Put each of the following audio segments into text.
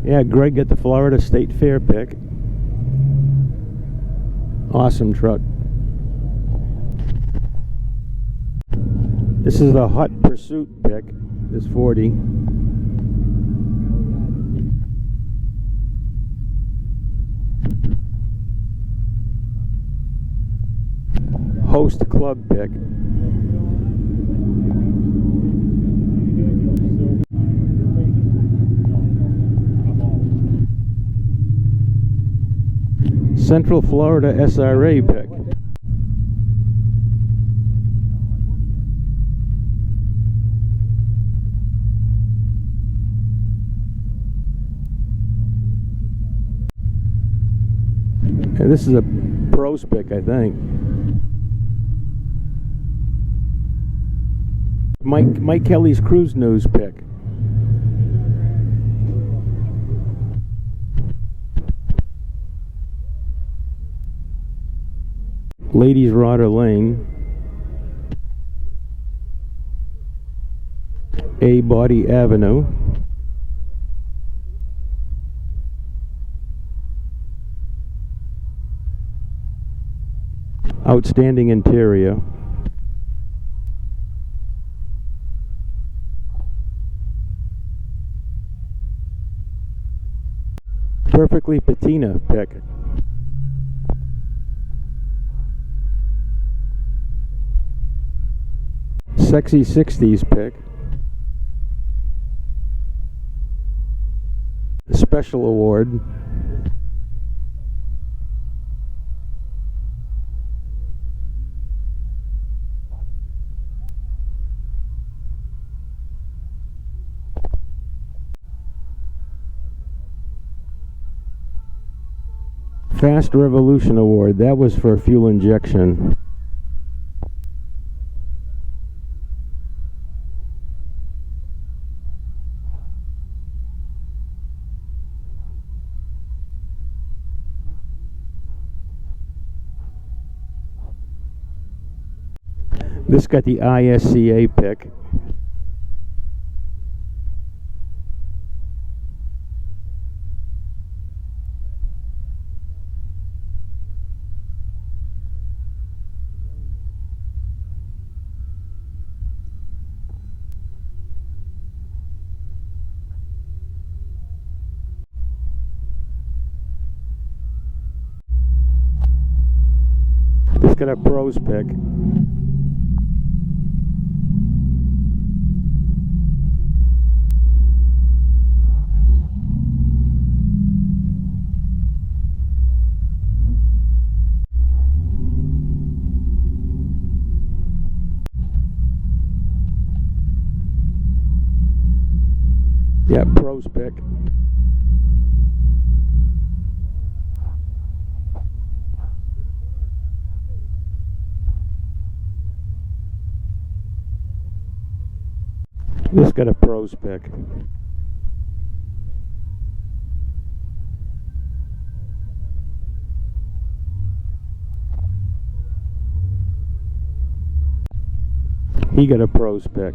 Yeah, Greg got the Florida State Fair pick. Awesome truck. This is the Hot Pursuit pick. This 40. Host Club pick. Central Florida SRA pick. And this is a pros pick, I think. Mike Kelly's Cruise News pick. Ladies Rotter Lane. A Body Avenue. Outstanding interior. Perfectly Patina pick. Sexy 60s pick. Special award. Fast Revolution Award. That was for fuel injection. This got the ISCA pick. This got a pros pick. Yeah, pros pick. This got a pros pick. He got a pros pick.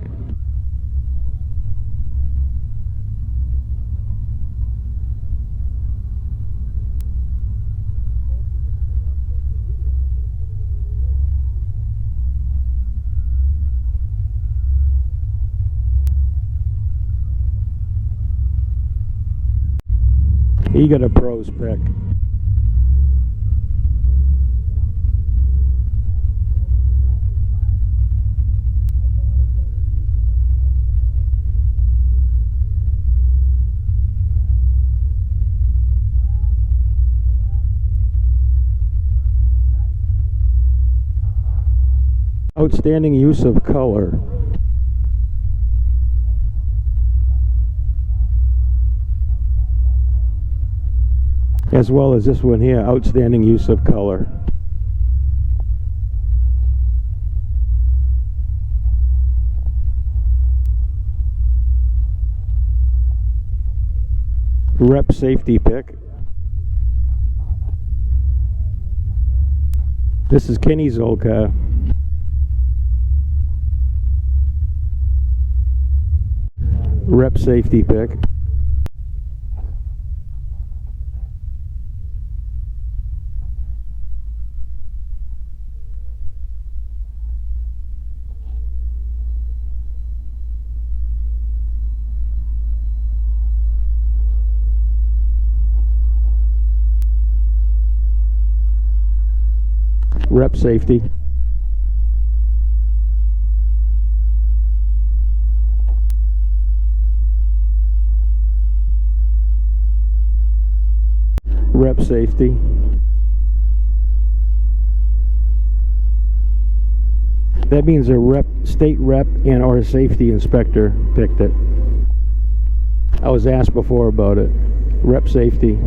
He got a pros pick. Outstanding use of color. As well as this one here, outstanding use of color. Rep safety pick. This is Kenny's old car. Rep safety pick. Rep safety. Rep safety. That means a state rep and or safety inspector picked it. I was asked before about it. Rep safety.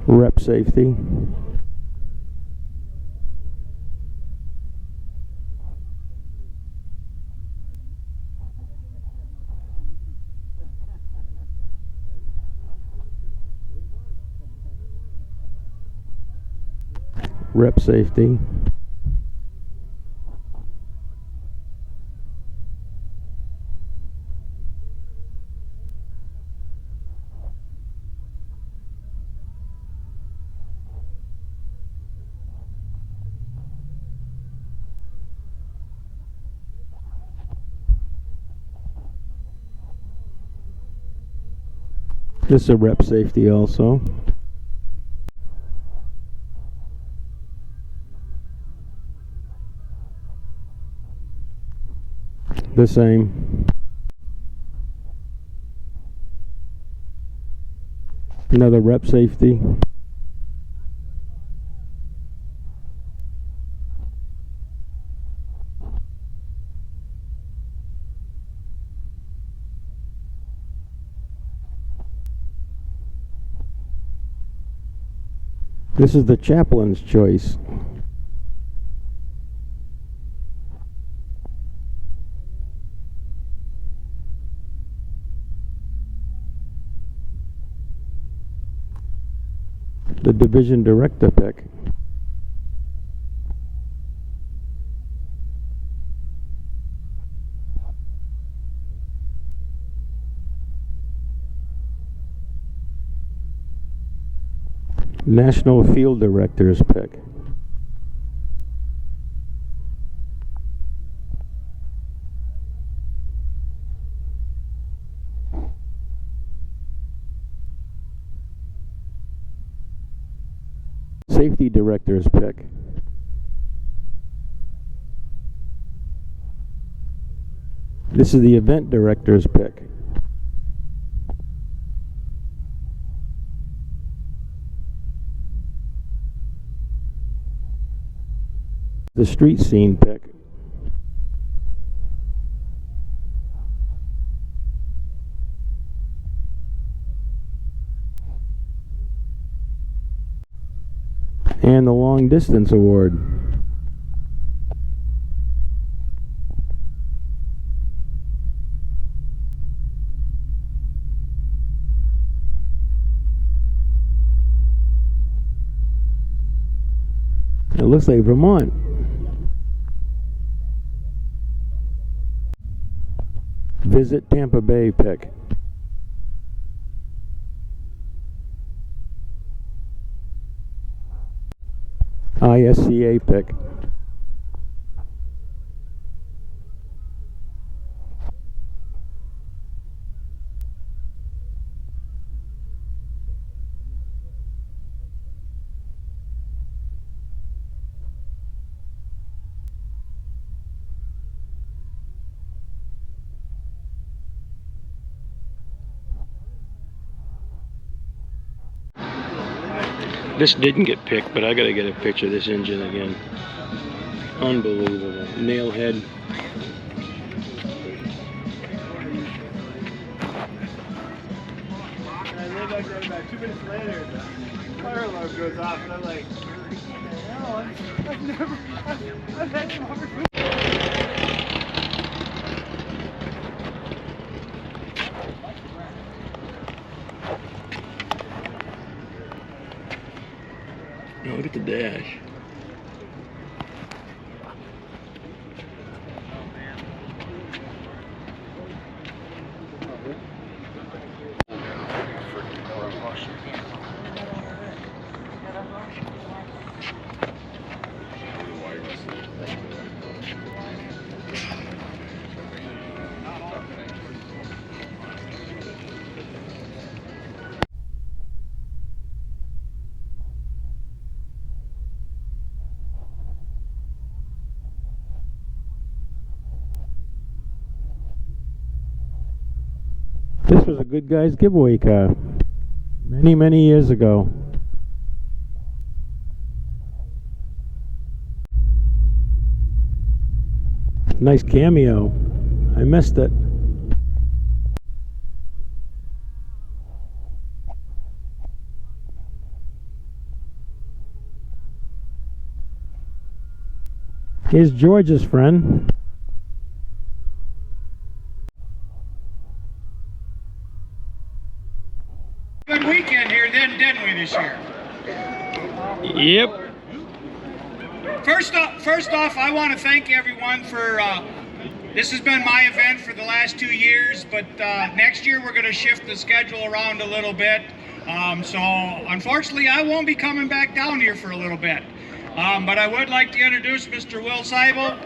Rep safety. Rep safety. This is a rep safety also. The same. Another rep safety. This is the chaplain's choice. The division director pick. National field director's pick. Safety director's pick. This is the event director's pick. The street scene pick. And the long distance award. It looks like Vermont. Visit Tampa Bay pick. ISCA pick. This didn't get picked, but I gotta get a picture of this engine again. Unbelievable. Nail head. I live back there about 2 minutes later, the fire alarm goes off, and I'm like, no, I've had some opportunity. Oh, look at the dash. This was a Good Guys giveaway car. Many, many years ago. Nice cameo. I missed it. Here's George's friend. Good weekend here, then, didn't we, this year? Yep. First off, I want to thank everyone for, this has been my event for the last 2 years, but next year we're going to shift the schedule around a little bit. So unfortunately, I won't be coming back down here for a little bit. But I would like to introduce Mr. Will Seibel.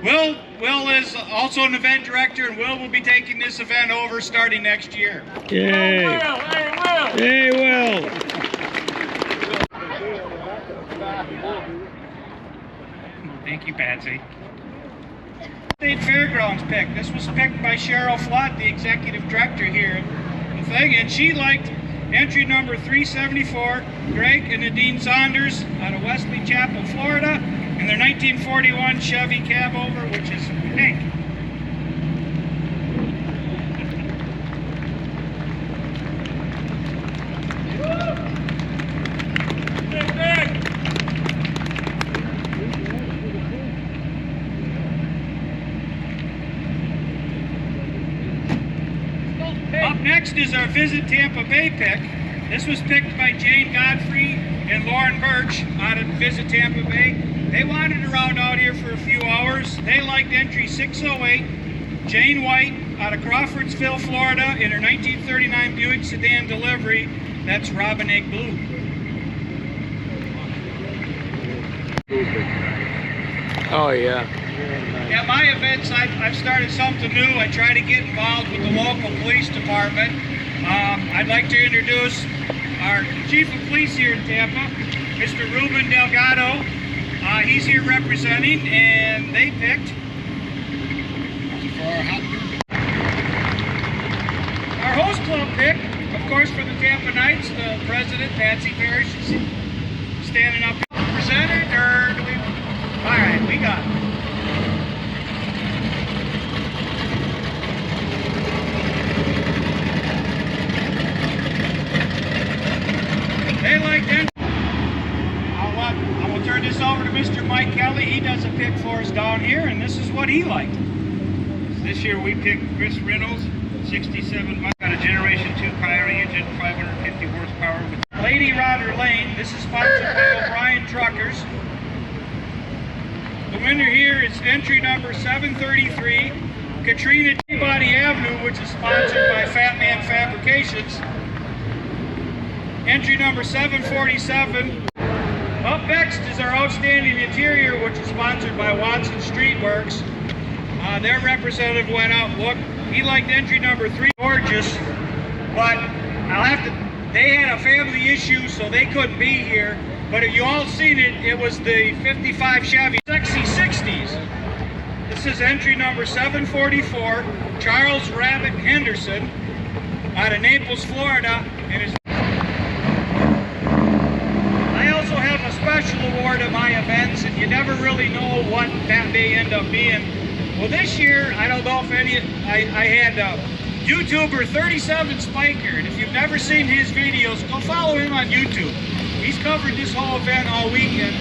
Will is also an event director, and Will be taking this event over starting next year. Yay. Will, hey, Will! Hey, Will! Thank you, Patsy. State Fairgrounds pick. This was picked by Cheryl Flott, the executive director here at the thing, and she liked entry number 374, Greg and Nadine Saunders out of Wesley Chapel, Florida, and their 1941 Chevy cab over, which is pink. Up next is our Visit Tampa Bay pick. This was picked by Jane Godfrey and Lauren Birch out of Visit Tampa Bay. They wandered around out here for a few hours. They liked entry 608, Jane White out of Crawfordsville, Florida, in her 1939 Buick sedan delivery. That's Robin Egg Blue. Oh, yeah. Yeah, my events, I've started something new. I try to get involved with the local police department. I'd like to introduce our chief of police here in Tampa, Mr. Ruben Delgado. He's here representing, and they picked our host club pick, of course, for the Tampa Knights, the president, Patsy Parrish, is standing up. Presented, or do we? All right, we got it. They like that. I will turn this over to Mr. Mike Kelly. He does a pick for us down here, and this is what he liked. This year we picked Chris Reynolds, 67 miles, got a Generation 2 Coyote engine, 550 horsepower. Lady Rotter Lane. This is sponsored by O'Brien Truckers. The winner here is entry number 733, Katrina Peabody Avenue, which is sponsored by Fat Man Fabrications. Entry number 747. Up next is our Outstanding Interior, which is sponsored by Watson Street Works. Their representative went out and looked. He liked entry number 3, gorgeous, but they had a family issue, so they couldn't be here. But if you all seen it, it was the 55 Chevy Sexy 60s. This is entry number 744, Charles Rabbit Henderson, out of Naples, Florida, and his. I also have a special award at my events, and you never really know what that may end up being. Well, this year, I don't know if I had YouTuber 37 Spiker, and if you've never seen his videos, go follow him on YouTube. He's covered this whole event all weekend.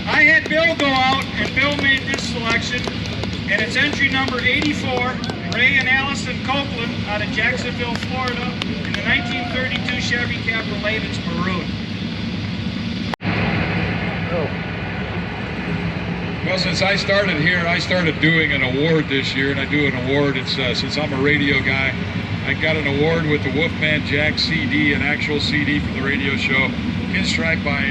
I had Bill go out, and Bill made this selection, and it's entry number 84, Ray and Allison Copeland out of Jacksonville, Florida, in the 1932 Chevy Cabriolet. It's maroon. Well, since I started here, I started doing an award this year, and I do an award. It's since I'm a radio guy, I got an award with the Wolfman Jack CD, an actual CD from the radio show, pinstripe by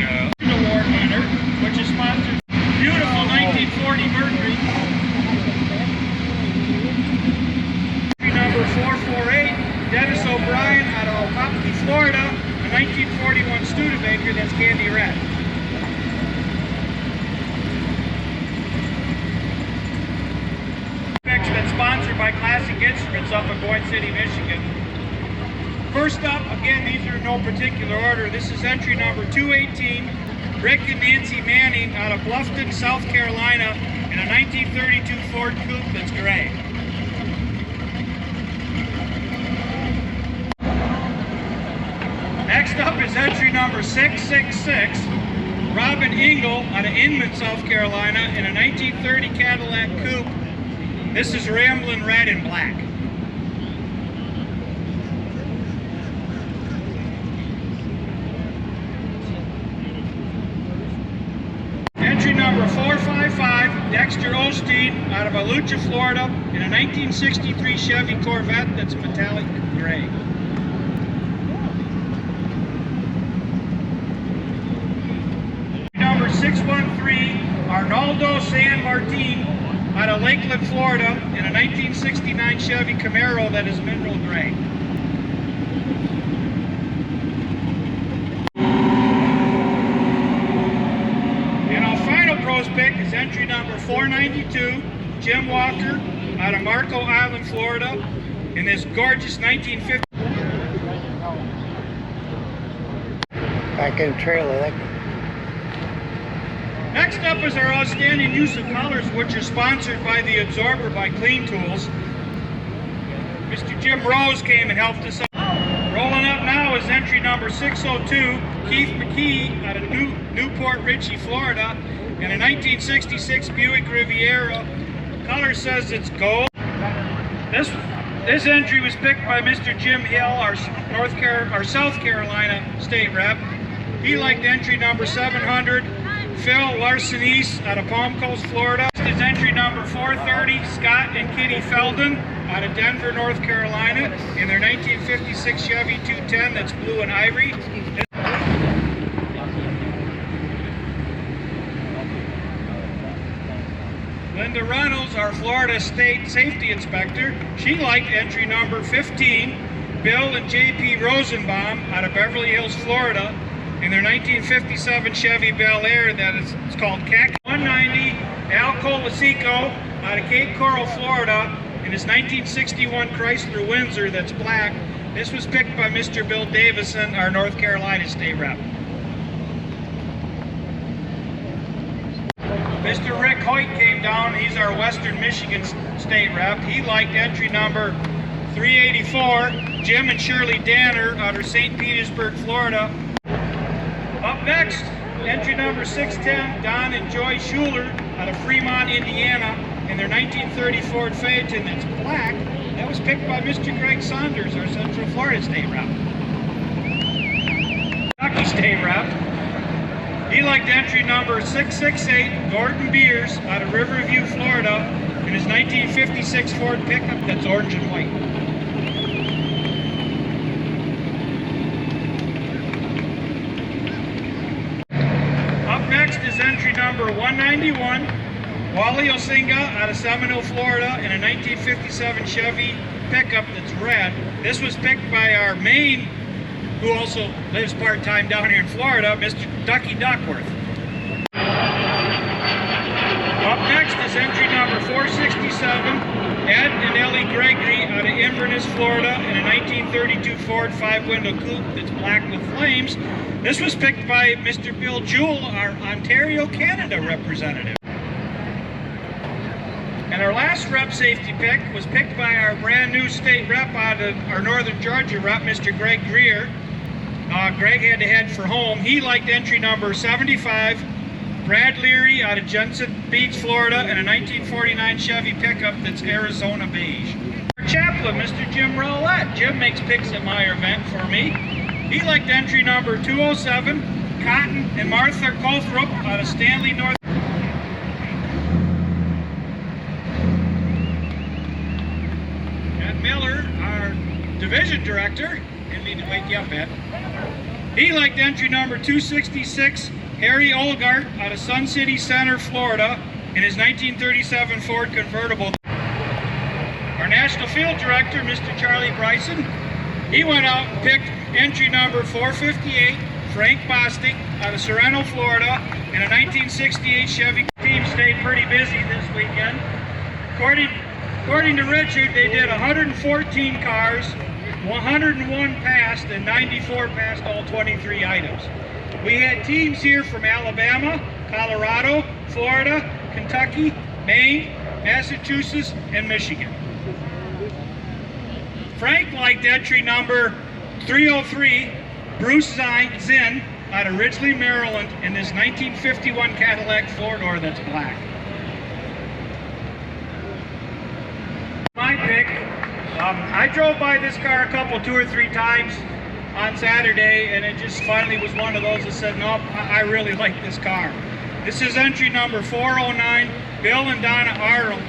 Award winner, which is sponsored. Beautiful 1940 Mercury. Number 448, Dennis O'Brien out of Opopki, Florida, a 1941 Studebaker. That's candy red. That's sponsored by by Classic Instruments up in Boyd City, Michigan. First up, again, these are in no particular order. This is entry number 218, Rick and Nancy Manning out of Bluffton, South Carolina, in a 1932 Ford Coupe that's gray. Next up is entry number 666, Robin Engel out of Inman, South Carolina, in a 1930 Cadillac Coupe. This is Ramblin' Red and Black. Entry number 455, Dexter Osteen out of Alucha, Florida, in a 1963 Chevy Corvette that's metallic gray. Number 613, Arnaldo San Martin out of Lakeland, Florida, in a 1969 Chevy Camaro that is mineral gray. Pick is entry number 492, Jim Walker out of Marco Island, Florida, in this gorgeous 1950. Back in the trailer. Next up is our outstanding use of colors, which are sponsored by the Absorber by Clean Tools. Mr. Jim Rose came and helped us out. Rolling up now is entry number 602, Keith McKee out of Newport Richey, Florida, in a 1966 Buick Riviera. Color says it's gold. This entry was picked by Mr. Jim Hill, our South Carolina state rep. He liked entry number 700, Phil Larson-East out of Palm Coast, Florida. This is entry number 430, Scott and Kitty Feldon out of Denver, North Carolina, in their 1956 Chevy 210 that's blue and ivory. Linda Reynolds, our Florida State Safety Inspector, she liked entry number 15, Bill and J.P. Rosenbaum out of Beverly Hills, Florida, in their 1957 Chevy Bel Air that is called Khaki. 190, Al Colasico out of Cape Coral, Florida, in his 1961 Chrysler Windsor that's black. This was picked by Mr. Bill Davison, our North Carolina state rep. Mr. Rick Hoyt came down. He's our Western Michigan state rep. He liked entry number 384, Jim and Shirley Danner out of St. Petersburg, Florida. Up next, entry number 610, Don and Joy Schuler out of Fremont, Indiana, in their 1930 Ford Phaeton that's black. That was picked by Mr. Greg Saunders, our Central Florida state rep. Kentucky state rep. He liked entry number 668, Gordon Beers out of Riverview, Florida, in his 1956 Ford pickup that's orange and white. Up next is entry number 191, Wally Osinga out of Seminole, Florida, in a 1957 Chevy pickup that's red. This was picked by our Maine, who also lives part-time down here in Florida, Mr. Ducky Duckworth. Up next is entry number 467, Ed and Ellie Gregory out of Inverness, Florida, in a 1932 Ford 5-window coupe that's black with flames. This was picked by Mr. Bill Jewell, our Ontario, Canada representative. And our last rep safety pick was picked by our brand new state rep out of our Northern Georgia rep, Mr. Greg Greer. Greg had to head for home. He liked entry number 75, Brad Leary out of Jensen Beach, Florida, in a 1949 Chevy pickup that's Arizona beige. Our chaplain, Mr. Jim Rowlett. Jim makes picks at my event for me. He liked entry number 207, Cotton and Martha Colthrop out of Stanley, North. Ed Miller, our division director, didn't mean to wake you up, Ed. He liked entry number 266, Harry Olgart out of Sun City Center, Florida, in his 1937 Ford convertible. Our National Field Director, Mr. Charlie Bryson, he went out and picked entry number 458, Frank Bostic out of Sereno, Florida, in a 1968 Chevy. Team stayed pretty busy this weekend. According According to Richard, they did 114 cars, 101 passed, and 94 passed all 23 items. We had teams here from Alabama, Colorado, Florida, Kentucky, Maine, Massachusetts, and Michigan. Frank liked entry number 303, Bruce Zinn, out of Ridgely, Maryland, in this 1951 Cadillac 4-door that's black. My pick, I drove by this car two or three times on Saturday, and it just finally was one of those that said, no, I really like this car. This is entry number 409, Bill and Donna Arnold.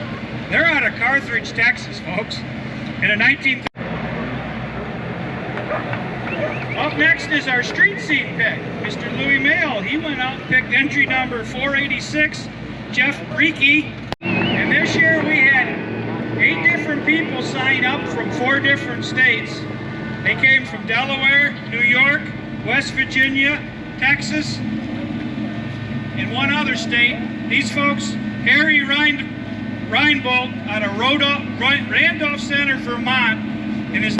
They're out of Carthage, Texas, folks, in a 1930. Up next is our street scene pick, Mr. Louis Mail. He went out and picked entry number 486, Jeff Breeke. And this year we had 8 different people sign up from 4 different states. They came from Delaware, New York, West Virginia, Texas, and one other state. These folks, Harry Reinbold out of Randolph Center, Vermont, in his